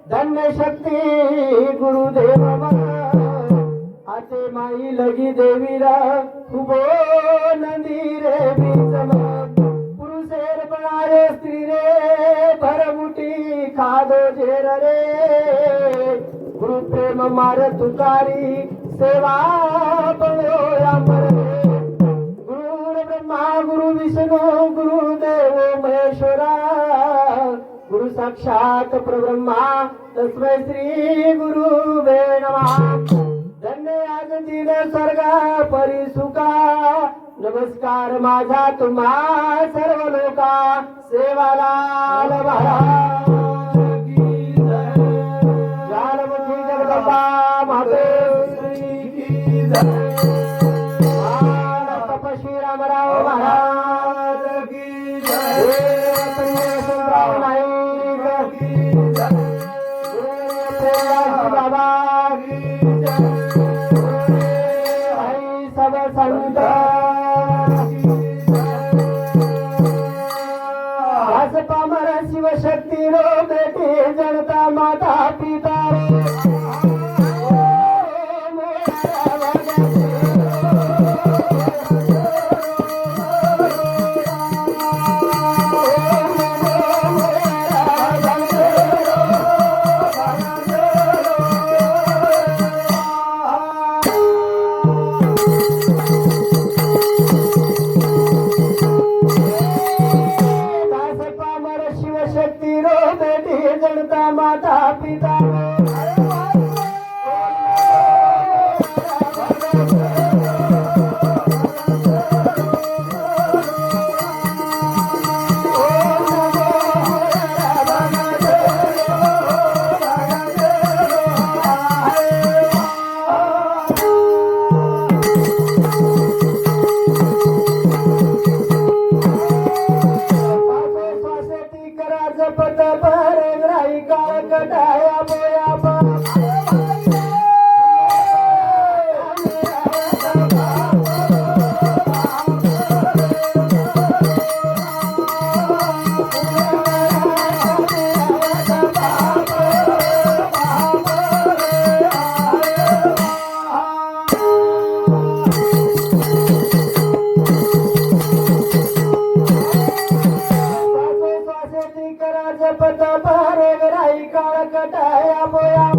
धन्य शक्ती गुरुदेव आते माई लगी देवीरा खुबो नंदी रे बीचम पुरुषेर बनारे स्त्री रे भरमुटी खादो जेर रे गुरु प्रेम मार तुकारी सेवा बनो अमर गुरु ब्रह्मा गुरु विष्णु गुरुदेव महेश्वरा गुरु साक्षात परब्रह्मा तस्मै श्री गुरुवे नमः धन्य आज दिन स्वर्गा परिसुका नमस्कार माझा तुम्हा सर्व लोका सेवालाल महाराज की जय ज्ञानमुखी जगदंबा माते की जय तपस्वी रामराव महाराज की जय सुंदरराव नाईक की जय बाबा की जय भाई सब संत आस पामर शिव शक्ती रो बेटी जनता माता पिता जनता माता पिता जपत पर ग्राही काळ कटाया बोया जपत पर ग्राही काळ कटाया बोया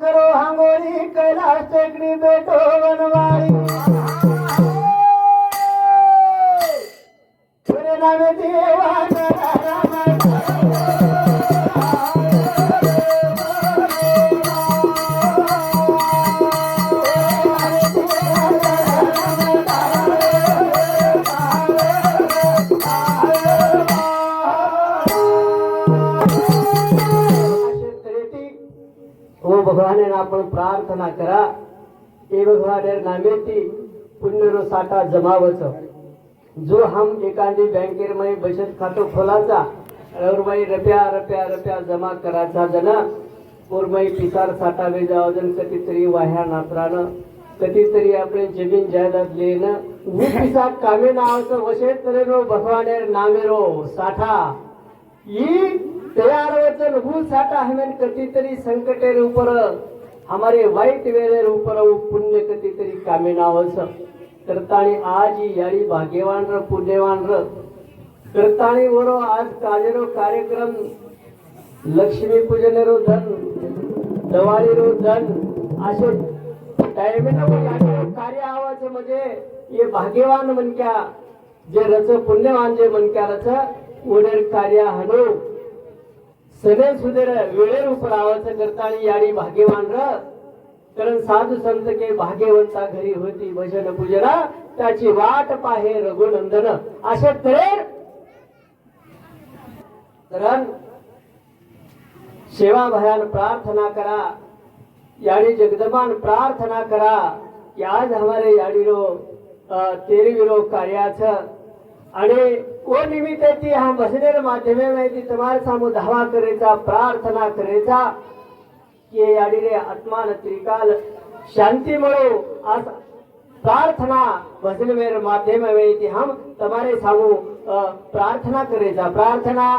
करो हांगोरी कैलाश टेकड़ी बेटो बनवारी तेरे नामे देवा ओ भगवान आपण प्रार्थना करा ए भगवान नामेती पुण्यरो साठा जमावच जो हम एखादी बँकेर मध्ये बचत खातो खोलाचा और बाई रुपया जमा करायचा जन और बाई पिसार साठा वेजाव जन कधीतरी वाह्या नात्रानं कधीतरी आपण जमीन जायदाद लेन मी पिसा कामे नावाचं वशेत रो भगवान नामेरो साठा ई तैयार वचन हु साटा हमें कतीतरी संकटेर ऊपर हमारे वाईट वेळेर ऊपर पुण्य कतीतरी कामे नावस करतानी आज यारी भाग्यवान र पुण्यवान र करतानी वरो आज काजेरो कार्यक्रम लक्ष्मी पूजनेरो धन दवाळीरो धन असे टाइमेनं कार्य आवाचं म्हणजे ये भाग्यवान मनक्या जे रच पुण्यवान जे मनक्या रच ओढेर कार्य हनो सगळे सुधेर वेळेर उपर आवाचं करतानी याडी भाग्यवान र कारण साधू संत के भाग्यवंता घरी होती भजन पूजना त्याची वाट पाहे रघुनंदन असे तरेर कारण सेवा भयान प्रार्थना करा यानी जगदमान प्रार्थना करा कि आज हमारे याडीरो तेरी विरो कार्याचं आणि कोण निमित्त ती हा भजनेर माध्यमे माहिती तुम्हाला सामू धावा करायचा प्रार्थना करायचा की याडीरे आत्मान त्रिकाल शांती मिळो आज प्रार्थना भजन मेरे माध्यम में हम तुम्हारे सामू प्रार्थना करेगा प्रार्थना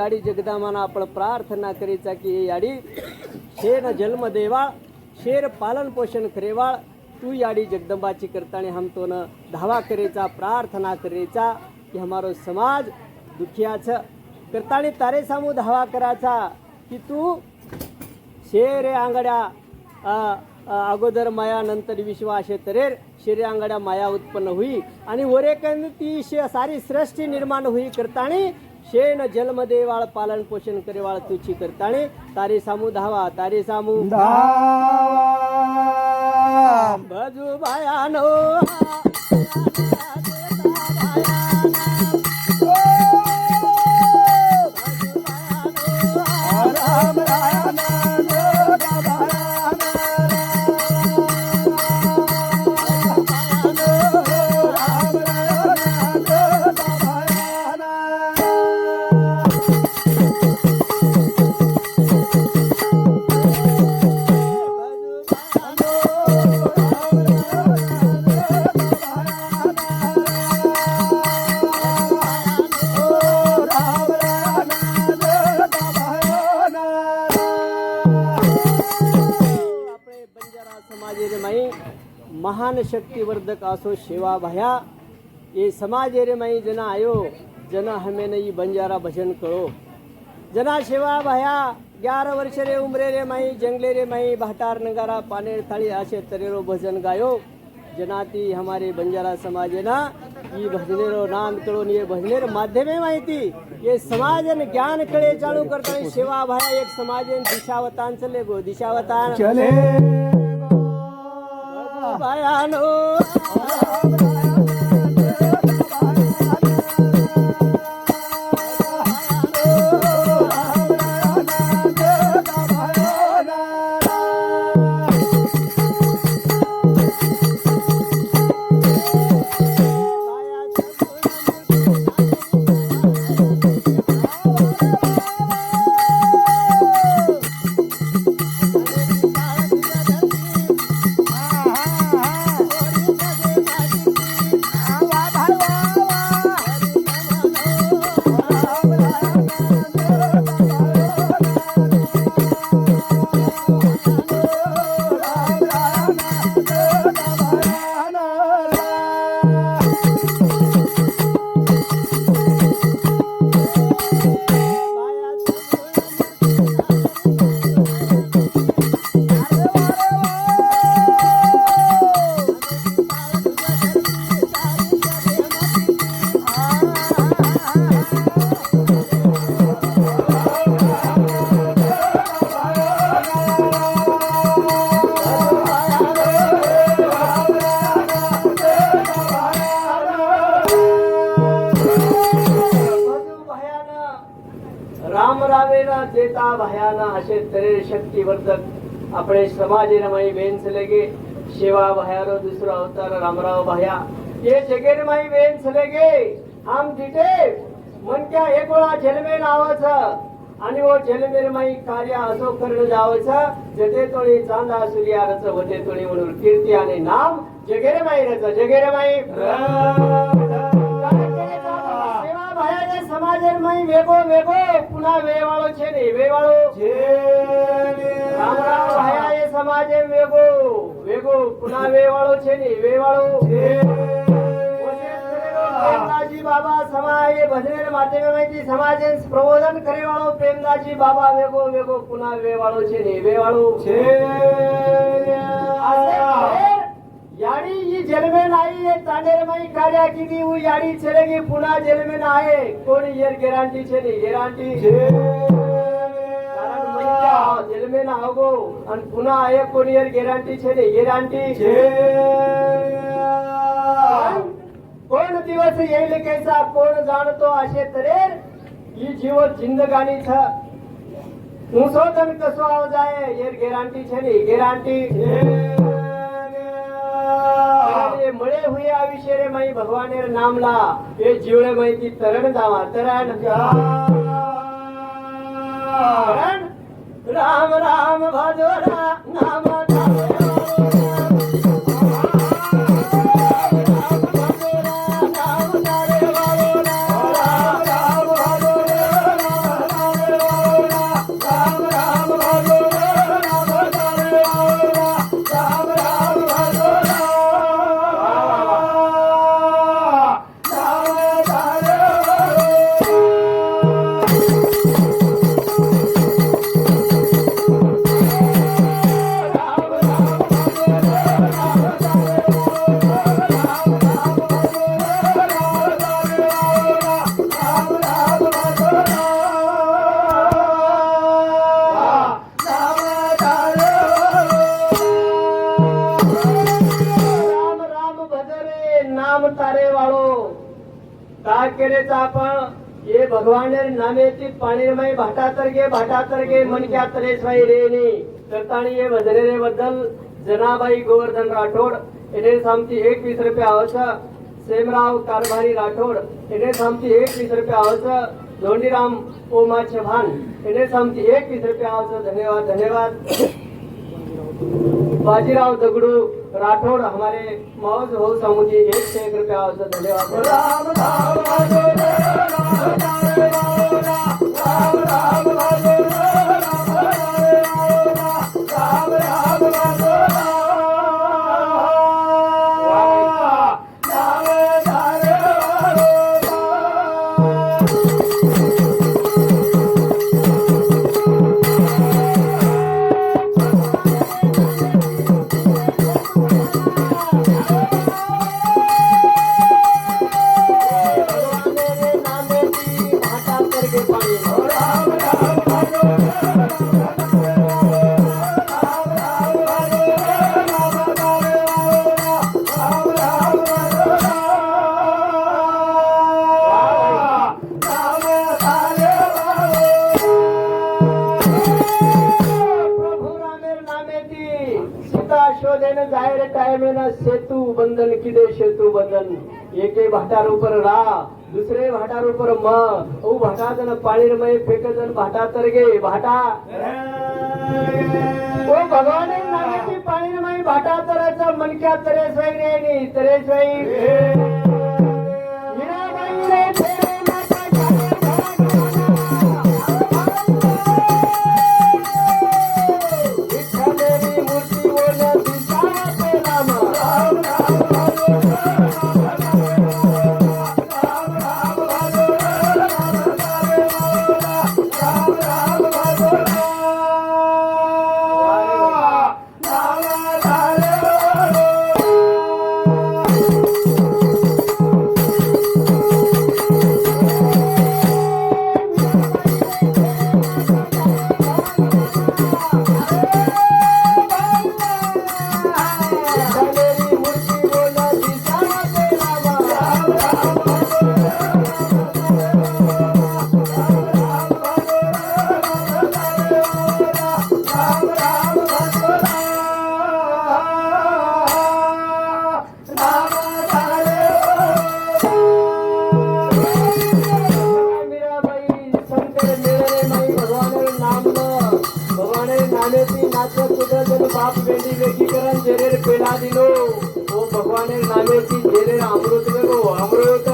याडी जगदामाना आपण प्रार्थना करीचा की याडी शेर जन्म देवाळ शेर पालन पोषण करेवाळ तू याडी जगदंबाची करताने हम तो न धावा करेचा प्रार्थना करेचा की हमारो समाज दुखियाच करताने तारे सामू धावा कराचा की तू शेर आंगड्या अगोदर माया नंतर विश्वास तरेर शेरे आंगड्या माया उत्पन्न हुई आणि वरेकन ती सारी सृष्टी निर्माण हुई करताने शेन जन्म देवाळ पालन पोषण करेवाळ तुची करताने तारे सामू धावा तारे सामू भजू बायानो महान शक्तिवर्धक आसो सेवा भया ये समाज रे मई जना आयो जना हमें नहीं बंजारा भजन करो जना सेवा भया 11 वर्ष रे उम्रे रे मई जंगले रे मई भाटार नगारा पानेर थाली आशे तरेरो भजन गायो जनाती हमारे बंजारा समाज ना ये भजनेरो नाम करो ये भजनेर माध्यमे माहिती ये समाजन ज्ञान कळे चालू करता सेवा भया एक समाजन दिशावतान चले गो दिशावतान चले भयानो आशे तरे शक्तिवर्धक अपने समाज रमाई वेंस लगे सेवा भयारो दूसरा अवतार रामराव भया ये जगेर माई वेंस लगे हम दिटे मन क्या एक वेळा जन्मे नावाचं आणि वो जन्मेर माई कार्य असो करणं जावचं जते तोळी चांदा सूर्यारच वते तोळी म्हणून कीर्ती आणि नाम जगेर माई रच जगेर माई सेवा भयाने समाजेर माई वेगो वेगो पुन्हा वेवाळो छे ने वेवाळो रामराव भया ये समाजे वेगो वेगो पुन्हा वेवाळो छे ने वेवाळो प्रेमदाजी बाबा समाज भजनेर माध्यमे माहिती समाजेन प्रबोधन करे वाळो प्रेमदाजी बाबा वेगो वेगो पुन्हा वेवाळो छे ने वेवाळो याडी ही जन्मे नाही ये तानेर माई कार्या कीदी उ याडी चलेगी पुन्हा जन्मे नाहे कोण येर गॅरंटी छे ने गॅरंटी कारण म्हणजे जन्मे ना होगो आणि पुन्हा आहे कोण येर गॅरंटी छे ने गॅरंटी कोण दिवस येईल कैसा कोण जाणतो असे तरेर ही जीव जिंदगानी छ ऊसो तन कसो आव जाए येर गॅरंटी छे ने गॅरंटी ये मळे हुए आविषय रे माई भगवानेर नामला ये जीवळे माहिती तरण जावा तरण राम राम भजोरा नाम नाम तारे वाळो काय केरेचा आपण ये भगवानेर नामेती पाणीमय भाटा तरगे मन क्या तरे स्वाई रेनी करताणी ये भजनेरे बद्दल जनाबाई गोवर्धन राठोड इने सामती 21 रुपये आवश्य सेमराव कारभारी राठोड इने सामती 21 रुपये आवश्य धोंडीराम ओमा चव्हाण इने सामती 21 रुपये आवश्य धन्यवाद धन्यवाद बाजीराव दगड़ू राठौड़ हमारे मौज हो समुदी 1 रुपया आवश्यक धन्यवाद राम राम शोधेन जाहिर टाइम ना सेतु बंधन किदे सेतु बंधन एके भाटार ऊपर रा दूसरे भाटार ऊपर म ओ भाटा जन पानी में फेंक जन भाटा तरगे भाटा ओ भगवान नामे की पानी में भाटा तरचा मन क्या तरे सोई रे नी तरे सोई मीराबाई रे तेरे माता नाच कूद जन बाप बेटी बेटी करन जेरे पेला दिलो ओ भगवाने नामे की जेरे अमृत बेगो अमृत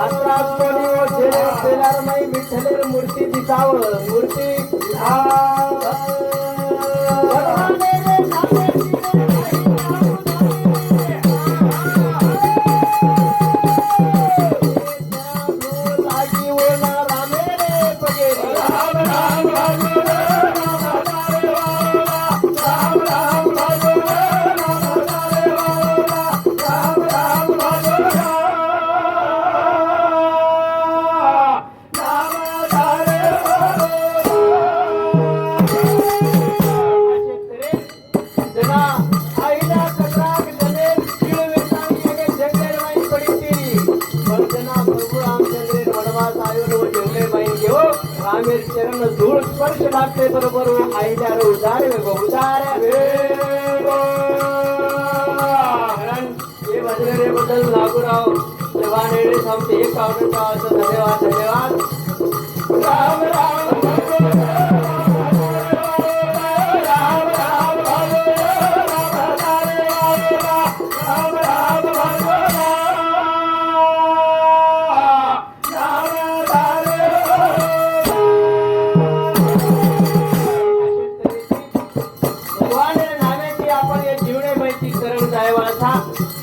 आता कोणी ओ जेरे पेलार मै विठ्ठलेर मूर्ती दिसाव मूर्ती भगवाने रे नामे चरण धूळ स्पर्श लागते बरोबर आईल्यार उदार वेगो उदार हे भजरे बदल लागूराव जवानेडे समते एक आवडता असं धन्यवाद धन्यवाद राम राम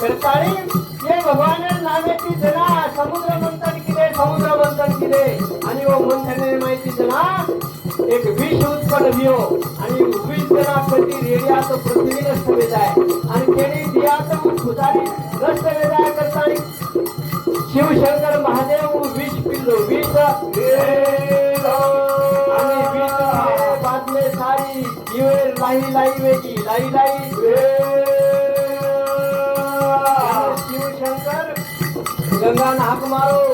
करताळी हे भगवान नामेची जना समुद्र मंथन किदे आणि वो मंथने माहिती जना एक विष उत्पन्न दियो आणि विष जना कधी रेडियात पृथ्वी नष्ट होत आहे आणि केडी दियात खुदारी नष्ट होत आहे करताळी शिवशंकर महादेव विष पिल्लो विष आणि विष बादले सारी दिवे लाई वेगी लाई गंगा नाक मारो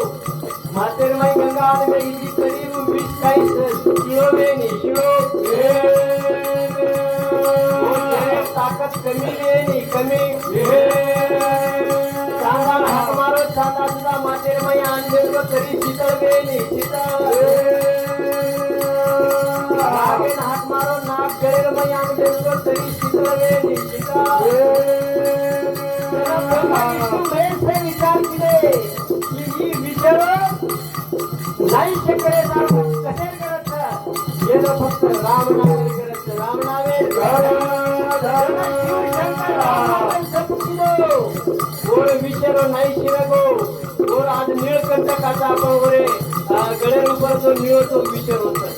मातेर माई गंगा आने में इसी करीब 20 किलो में नहीं शिरो ताकत कमी नहीं कमी चांदा नाक मारो चांदा सुधा मातेर माई आने में करीब शीतल में नहीं शीतल आगे नाक मारो नाक गरे माई आने में करीब शीतल में नहीं शीतल विचार केले की विचार नाही शकले कसे करत गेलो फक्त राम नामे करत राम नामे गोड विचार नाही शिरगो गोड आज नीळकंठकाचा आपण गोरे गळे ऊपर जो निळ तो विचार होता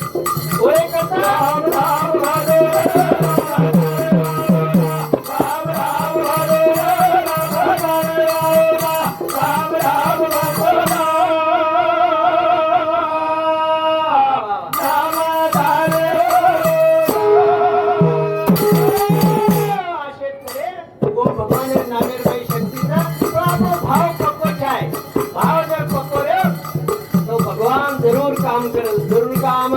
गोरे करता राम राम जरूर काम करेल जरूर काम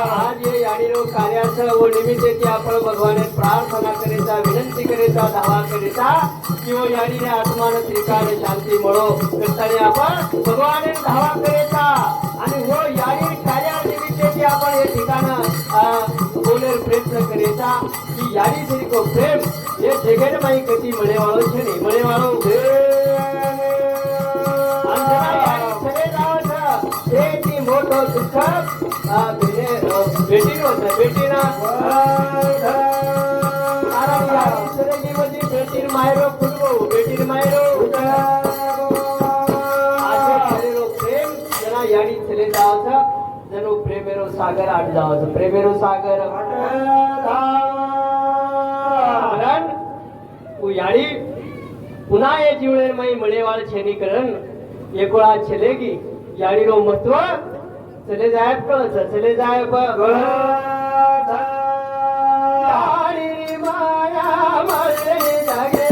आज ये याडीरो कार्याचं व निमित्ताची आपण भगवान प्रार्थना करेचा विनंती करेचा धावा करेचा किंवा याडीने आत्मान त्रिकाल शांती मिळो करताना आपण भगवान धावा करेचा आणि हो याडी कार्या निमित्ताची आपण हे ठिकाण बोलेर प्रयत्न करेचा की याडी तरी को प्रेम हे जगेने माई कधी મળેવાળો છે નહીં મળેવાળો मोठो दुःख बेटीनो बेटीना बेटीर मायरो फुटबो बेटीर मायरो प्रेम जना याडी चले जावचं जणू प्रेमेरो सागर आठ जावचं प्रेमेरो सागर याडी पुन्हा ये जीवनेरमय मळेवाळ छेनीकरण एकोळा छेलेगी याडीरो महत्व चले जाय कळच चले जाय माया मळे जागे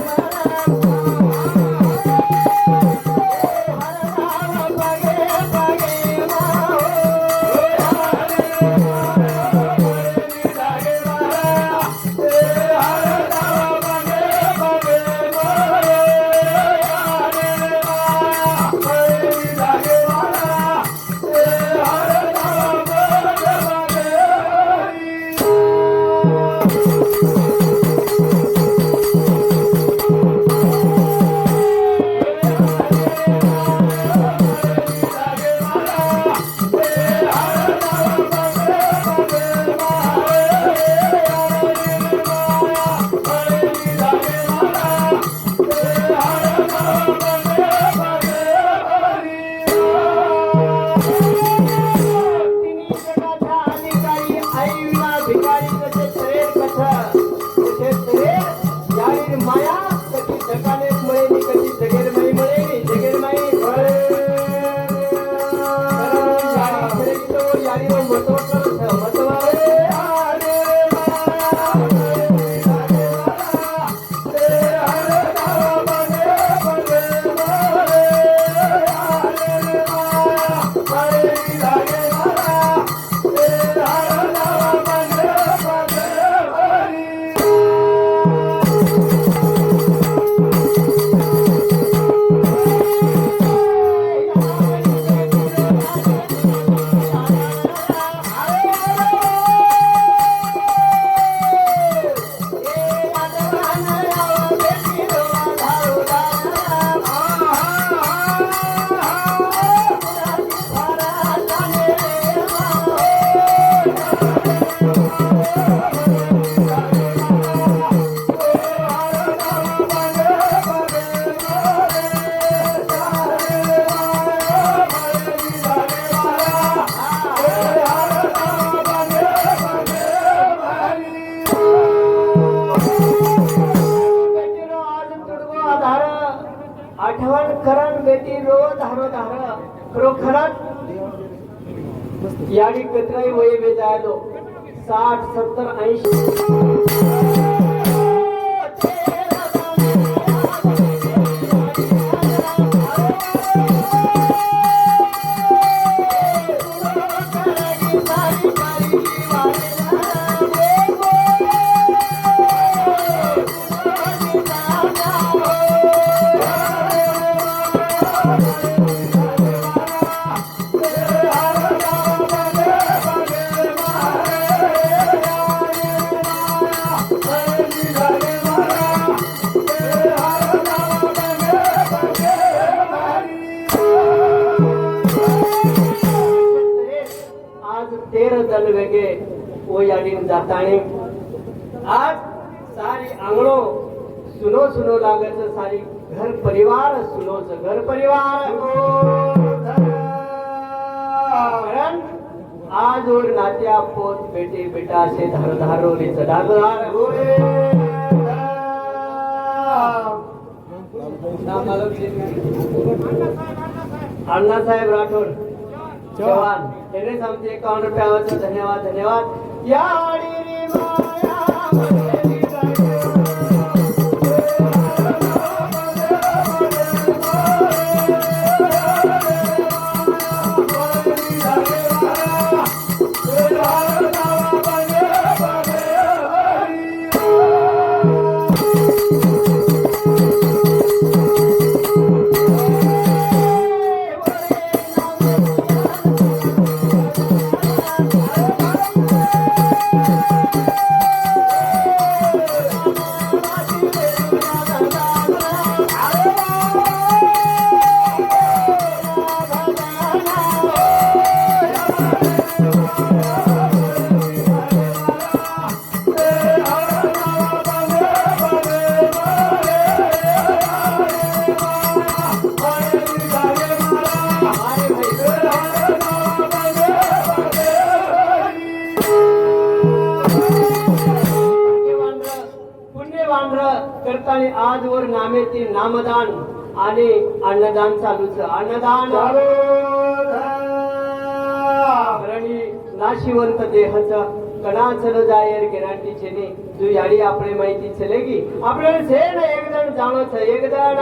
रो धारो धार खरोखरच याडी कतराई वय वेजायलो 60 70 80 दल वेगे वो याडीन जाताणी आज सारी आंगणो सुनो सुनो लागत सारी घर परिवार सुनोच घर परिवार कारण आज और नात्या पोत बेटी बेटा से धार धारोली चढाधार अण्णासाहेब राठोड जवान त्यांनीच आमचे 51 रुपयावरचं धन्यवाद धन्यवाद या आडीरी माया करताना आजवर नामेती नामदान आणि अन्नदान चालूच अन्नदान करणी नाशिवंत देहाचं कणा चल जायर गॅरंटी छेनी जो याडी आपले माहिती चलेगी आपल्याला छे ना एक जण जाणो छे एक जण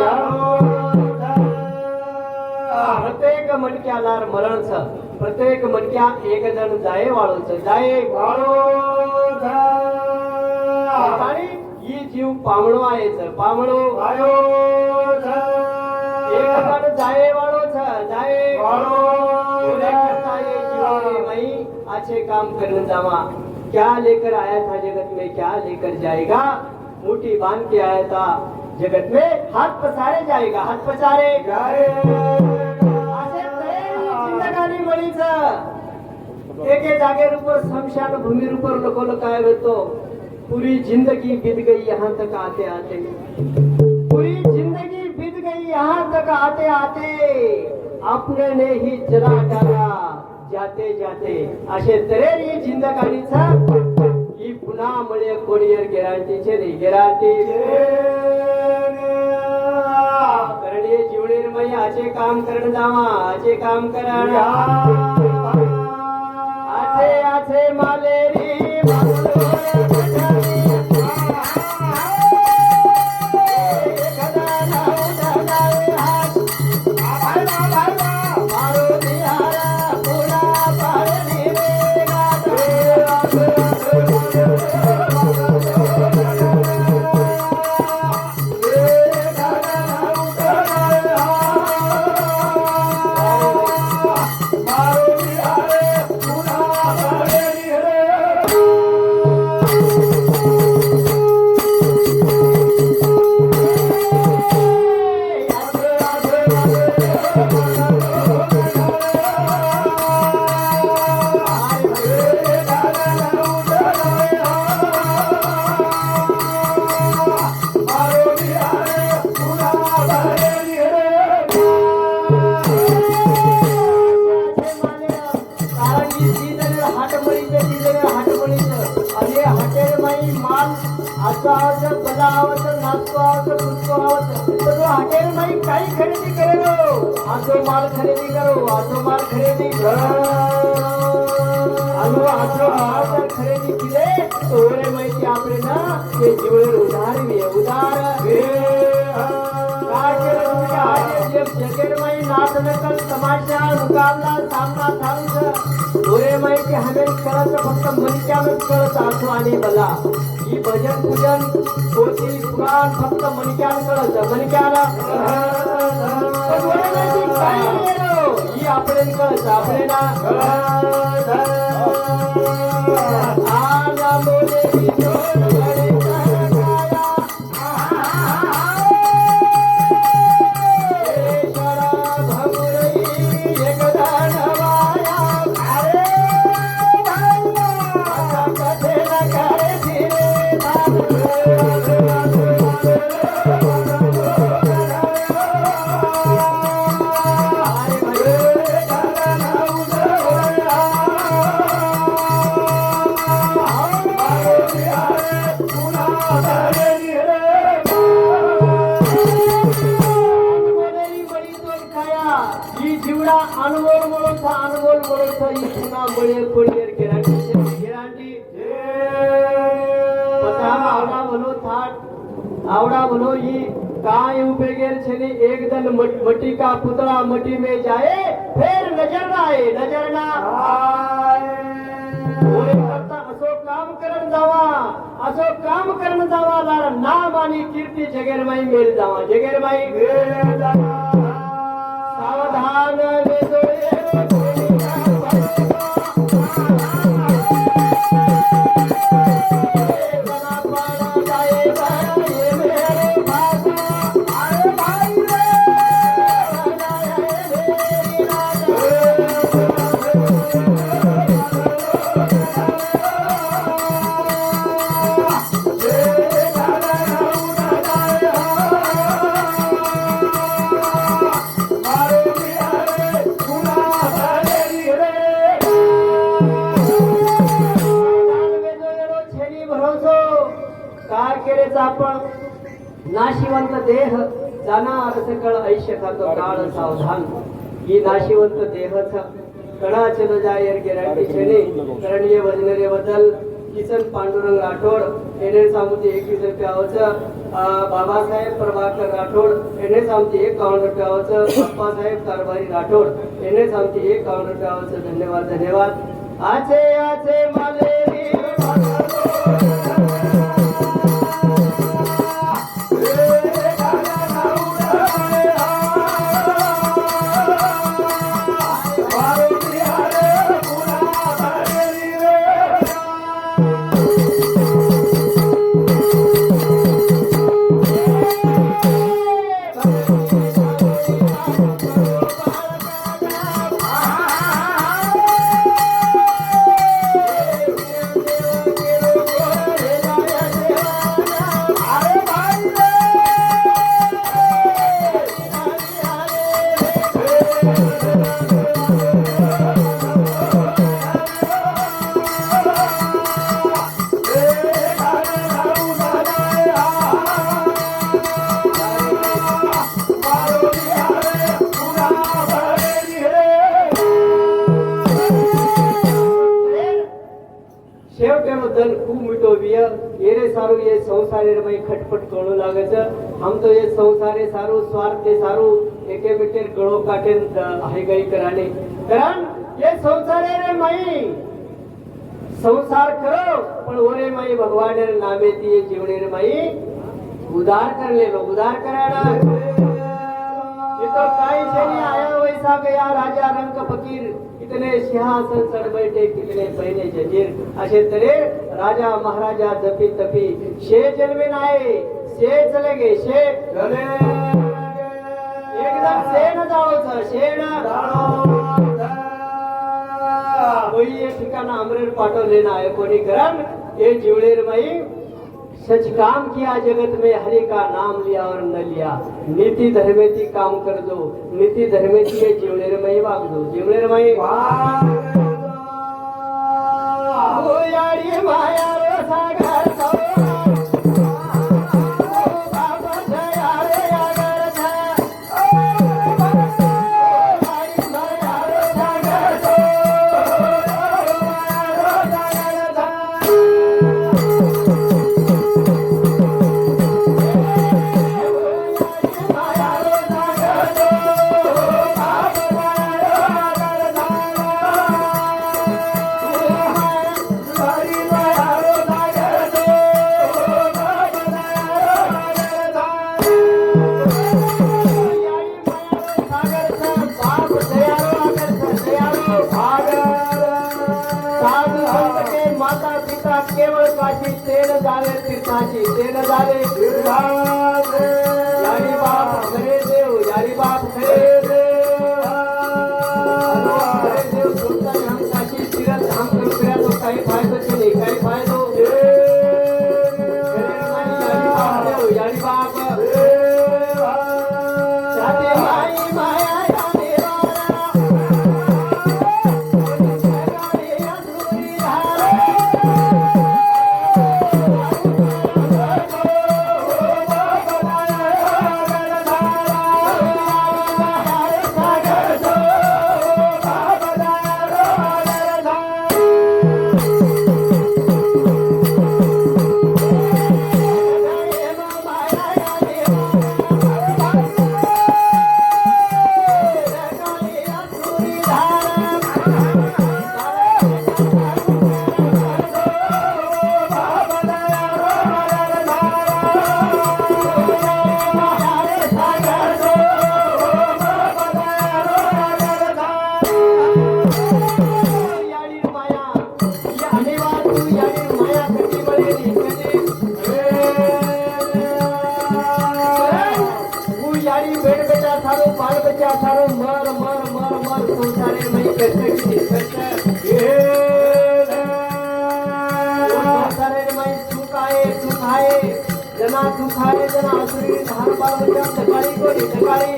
प्रत्येक मटक्याला मरण छ प्रत्येक मटक्या एक जण जाये वाळो छ जाये वाळो आणि ही जीव पामणो आहे पामणो आयो एक जण जाये वाळो छ जाये वाळो जाये जीव मई अच्छे काम करने जावा क्या लेकर आया था जगत में क्या लेकर जाएगा मुट्ठी बांध के आया था जगत में हाथ पसारे जाएगा हाथ पसारे जिंदगानी मळीच एके जागेर ऊपर शमशान भूमि ऊपर लोक काय होतो पूरी जिंदगी बीत गई यहाँ तक आते आते पूरी जिंदगी बीत गई यहाँ तक आते आते अपने ने ही जला डाला जाते जाते असे तरे ही जिंदगानीचा ही पुन्हा मळे कोणीयर गॅरंटीचे नाही गॅरंटी करणे जीवनेरमय असे काम करण जावा असे काम करण आचे आचे मालेरी वाचवावत बलावत नाचवावत कुचवावत तो हॉटेल मध्ये काही खरेदी करेलो आजो माल खरेदी करो आजो माल खरेदी आलो आजो माल खरेदी केले तोरे माहिती आपले ना ते जीवन उधार वे उधार काय केलं तुम्ही आज जे जगेर माई नाच नकल तमाशा मुकाबला सामना थांबच तोरे माहिती हमें करत फक्त मणक्यानच कळत आसो आणि बला ही भजन पूजन पोथी पुराण फक्त मणक्यान कळत मणक्याला ही आपले कळत आपले ना आला बोले ही जीवडा अनमोल बोलता अनमोल बोलता ही पुन्हा बळेर पडलेर गिरांटी पता आवडा बोलो थाट आवडा बोलो ही काय उपेगेर छने एक दन मटी का पुतला मटी में जाए फिर नजर ना आए नजर ना आए करता असो काम करण जावा असो काम करण जावा लार नाम आणि कीर्ती जगेर my mail Java जगेर my mail जावा सावधान आपण नाशिवंत देह जाणार सकळ ऐश्य खातो काळ सावधान ही नाशिवंत देहच कणा चलो जायर गिरांटी छेने करणीय वजनरे बदल किसन पांडुरंग राठोड एने सामुती 21 रुपयावचं बाबासाहेब प्रभाकर राठोड एने सामुती 51 रुपयावचं बाप्पासाहेब कारभारी राठोड एने सामुती 51 रुपयावचं धन्यवाद धन्यवाद आचे आचे मालेरी दल खूब मिटो बिया येरे सारू ये संसारे में खटपट करो लागत हम तो ये संसारे सारू स्वार्थ के सारू एके मीटर गळो काटे आहे गई कराने कारण ये संसारे रे मई संसार करो पण ओरे मई भगवान रे नामे ती जीवने रे मई उधार कर ले लो उधार कराना ये तो काई से नहीं आया वैसा गया राजा रंग फकीर कितने सिंहासन चढ़ बैठे कितने पहने जंजीर असे तरे राजा महाराजा जपी तपी शे जन्मे नाए शे चले गए शे चले एकदम शे न जाओ शे न कोई ये ठिकाना अमरेर पाटो लेना है कोणी करन ये जीवड़ेर मई सच काम किया जगत में हरि का नाम लिया और न लिया नीति धर्मेती काम कर दो नीति धर्मेती ये जीवनेर मई वाग दो जीवनेर मई यारी माया रो सागर माता पिता केवळ काशी तेन जाणे तीर्थाची तेन जाणे तीर्थाचे यारी बाप खरे देव यारी बाप खरे देव खरे देव सोडता हम काशी तीरथ हम कृपया तो काही फायदो नाही काही फायदो यारी बाप जाते माई माया जना दुखारे जना असुरी धार बालबच्चा सकाळी कोणी सकाळी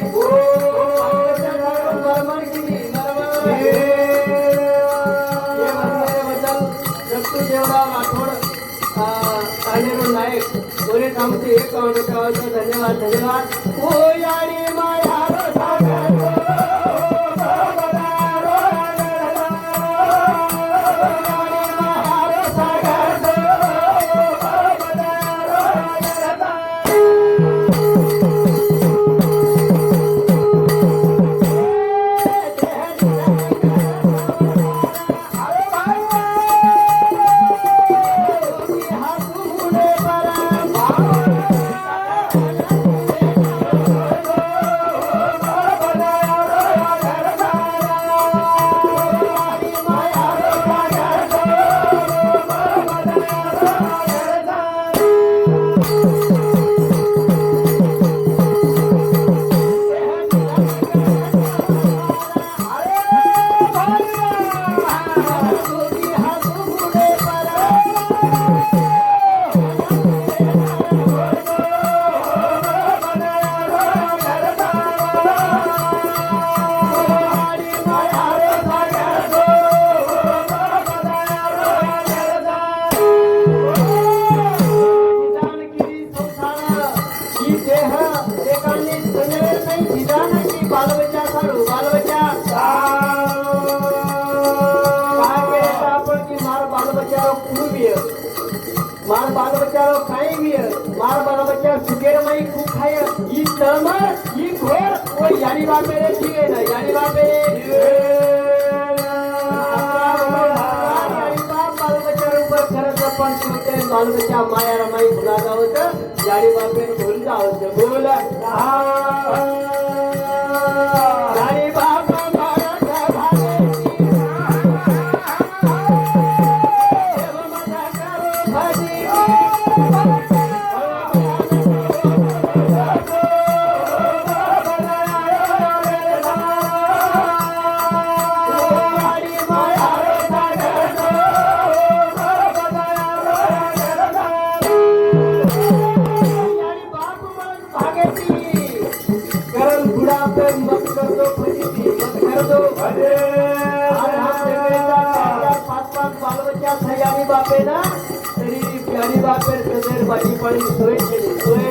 मरमर केली मरमर देवराव राठोड काळेरो नायक गोरे थांबते एक धन्यवाद धन्यवाद ओ यारी माया मार बाल बच्चारो खाई भी है मार बाल बच्चा सुकेर मई खूब खाए ये तमर ये घोर वो यानी बात मेरे जीवे ना यानी बात मेरे यानी बाप बाल बच्चा ऊपर खरच पण सुते बाल बच्चा माया रमाई भुला जावत यानी बाप मेरे भूल जावत बोल यानी बाप यानी बापे ना तरी यानी बापे सदर बाजी पड़ी सोय केली सोय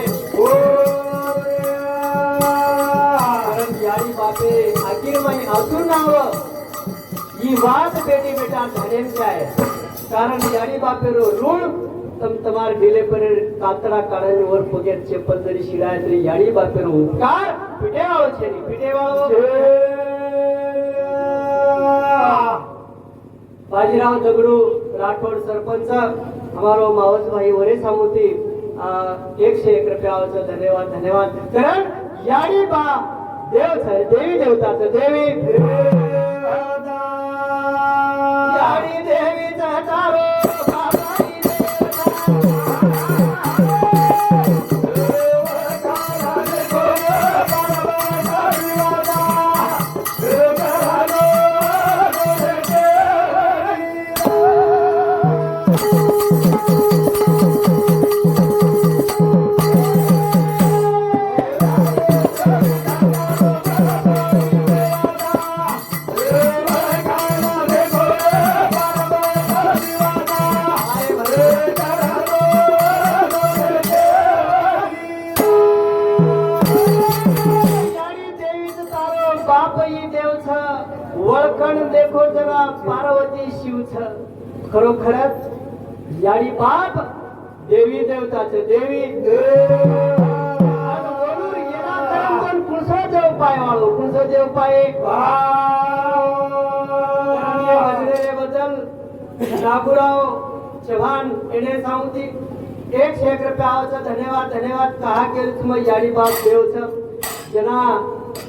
कारण यानी बापे आखिर में असून नाव ही बात बेटी बेटा धनेम आहे कारण यानी बापे रो ऋण तम तमार गेले पर कातडा काढाने वर पगेट चेपल जरी शिराय तरी यानी बापे रो उपकार पिटे वाळो छेनी पिटे वाळो बाजीराव दगडू राठोड सरपंच हमारो मावस भाई वरे सामुती 101 रुपयाचं धन्यवाद धन्यवाद कारण यानी बा देव छे देवी देवताचं देवी यानी देवीचा तारो खरोखरच याडी बाप देवी देवताचे देवी कुणसो देव पाय वाळू कुणसो देव पाय बद्दल नागुराव चव्हाण येणे सांगती 101 रुपयाचा धन्यवाद धन्यवाद कहा केलं तुम्ही याडी बाप देवच जना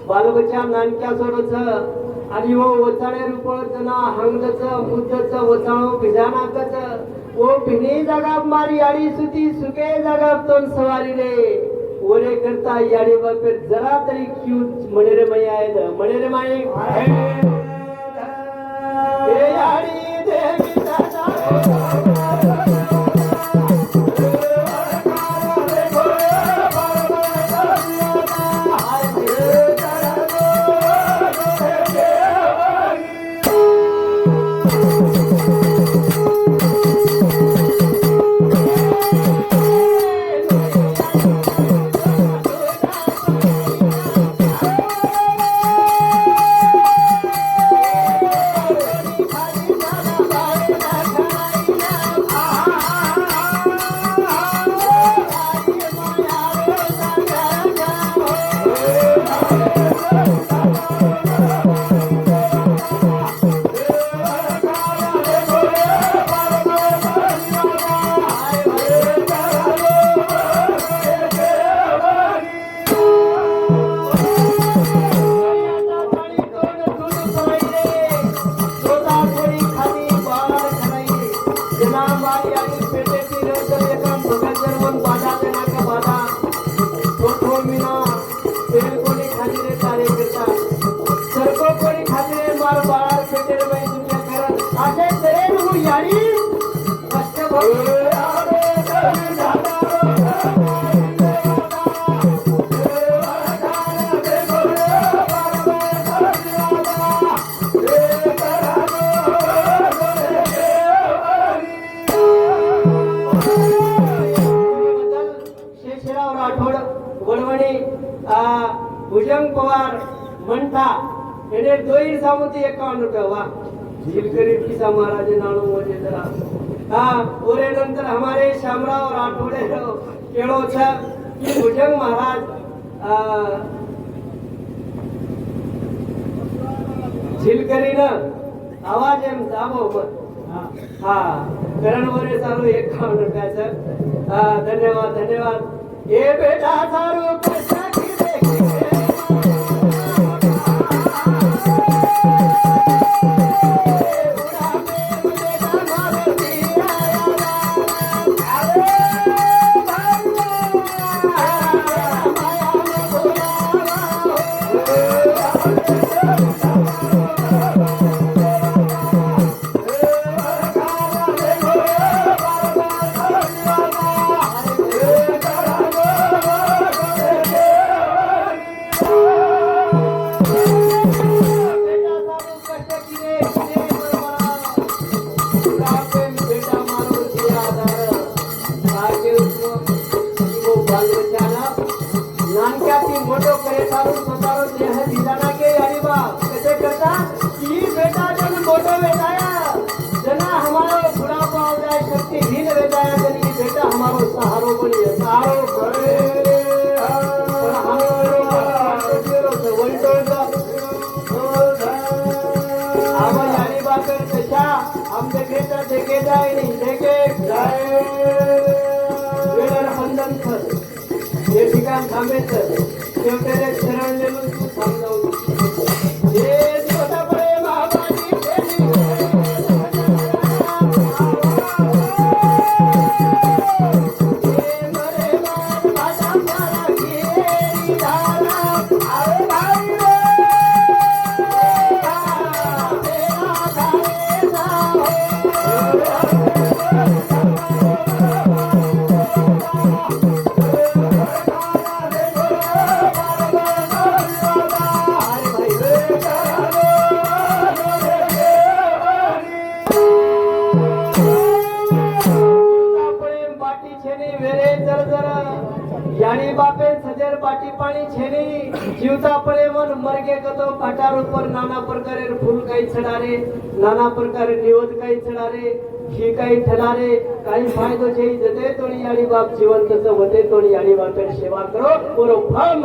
बालबच्चा नानक्या सोडच आणि वो वचाळे रुपळच ना हंगच मुद्दच वचाळो भिजानाकच वो भिनी जागा मारी याडी सुती सुके जागा तोन सवारी रे ओरे करता याडी बापे जरा तरी क्यूट म्हणे रे माई आहे म्हणे रे माई हे याडी देवी भुजंग पवार म्हणता એને દોઈ સામુતી 51 રૂપિયા વાહ झील करी किसा महाराज नाणो मोजे जरा हाँ ओरे नंतर हमारे शामराव राठोडे केळो छ की भुजंग महाराज झील करी न आवाज एम जाबो मत हाँ करण ओरे सारू 51 रुपयाचं धन्यवाद धन्यवाद ए बेटा सारू पैसा देखे जाए नहीं देखे जाए बंधन कर ये ठिकाण थांबायचं शेवटे शरण लेलून तू समजावून हे छोटा पडे महाबाजी यानी बापे सजर बाटी पाणी छेनी जीवता पळे मन मरगे कतो पाटार ऊपर नाना प्रकारे फूल काही चढारे नाना प्रकारे निवत काही चढारे ही काही ठरारे काही फायदो छे जते तोड़ी यानी बाप जीवन तो वते तोड़ी यानी बाप सेवा करो पूरो फल